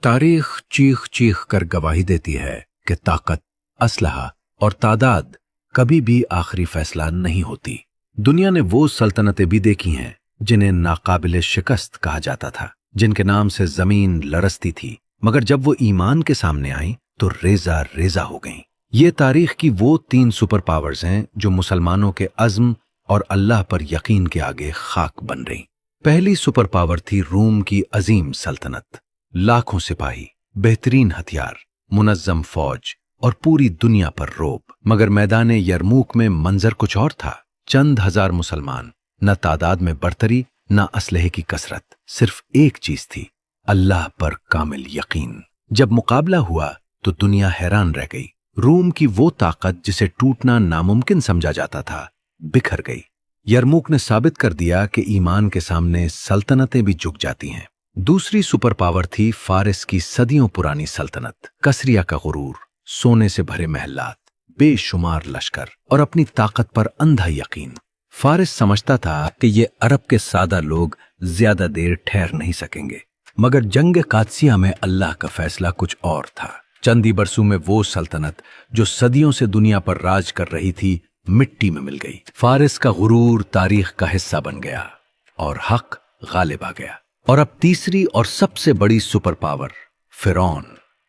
तारीख चीख चीख कर गवाही देती है कि ताकत, असलहा और तादाद कभी भी आखिरी फैसला नहीं होती। दुनिया ने वो सल्तनतें भी देखी हैं जिन्हें नाकाबिले शिकस्त कहा जाता था, जिनके नाम से जमीन लरसती थी, मगर जब वो ईमान के सामने आई तो रेजा रेजा हो गईं। ये तारीख की वो 3 सुपर पावर्स हैं जो मुसलमानों के अज़्म और अल्लाह पर यकीन के आगे खाक बन रही। पहली सुपर पावर थी रूम की अजीम सल्तनत। लाखों सिपाही, बेहतरीन हथियार, मुनज्जम फौज और पूरी दुनिया पर रोब। मगर मैदान यरमूक में मंजर कुछ और था। चंद हजार मुसलमान, न तादाद में बढ़तरी न असलहे की कसरत, सिर्फ एक चीज थी, अल्लाह पर कामिल यकीन। जब मुकाबला हुआ तो दुनिया हैरान रह गई। रूम की वो ताकत जिसे टूटना नामुमकिन समझा जाता था, बिखर गई। यरमूक ने साबित कर दिया कि ईमान के सामने सल्तनतें भी झुक जाती हैं। दूसरी सुपर पावर थी फारिस की सदियों पुरानी सल्तनत। कसरिया का गुरूर, सोने से भरे महलात, बेशुमार लश्कर और अपनी ताकत पर अंधा यकीन। फारिस समझता था कि ये अरब के सादा लोग ज्यादा देर ठहर नहीं सकेंगे, मगर जंग कादसिया में अल्लाह का फैसला कुछ और था। चंद ही बरसों में वो सल्तनत जो सदियों से दुनिया पर राज कर रही थी, मिट्टी में मिल गई। फारिस का गुरूर तारीख का हिस्सा बन गया और हक गालिब आ गया। और अब तीसरी और सबसे बड़ी सुपर पावर, फिरौन,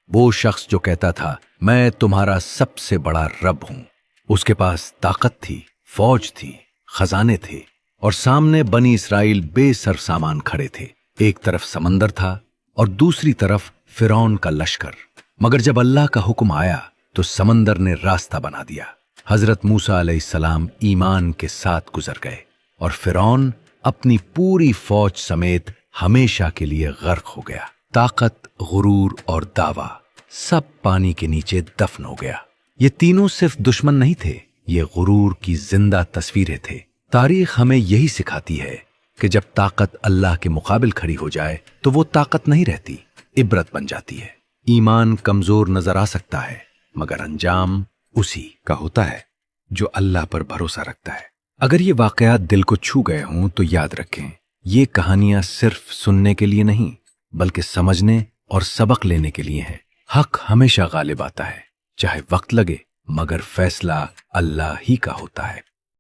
वो शख्स जो कहता था मैं तुम्हारा सबसे बड़ा रब हूं। उसके पास ताकत थी, फौज थी, खजाने थे और सामने बनी इसराइल बेसर सामान खड़े थे। एक तरफ समंदर था और दूसरी तरफ फिरौन का लश्कर। मगर जब अल्लाह का हुक्म आया तो समंदर ने रास्ता बना दिया। हजरत मूसा अलैहिस्सलाम ईमान के साथ गुजर गए और फिरौन अपनी पूरी फौज समेत हमेशा के लिए गर्क हो गया। ताकत, गुरूर और दावा सब पानी के नीचे दफन हो गया। ये तीनों सिर्फ दुश्मन नहीं थे, ये गुरूर की जिंदा तस्वीरें थे। तारीख हमें यही सिखाती है कि जब ताकत अल्लाह के मुकाबिल खड़ी हो जाए तो वो ताकत नहीं रहती, इबरत बन जाती है। ईमान कमजोर नजर आ सकता है, मगर अंजाम उसी का होता है जो अल्लाह पर भरोसा रखता है। अगर ये वाकयात दिल को छू गए हों तो याद रखें, ये कहानियां सिर्फ सुनने के लिए नहीं बल्कि समझने और सबक लेने के लिए हैं। हक हमेशा गालिब आता है, चाहे वक्त लगे, मगर फैसला अल्लाह ही का होता है।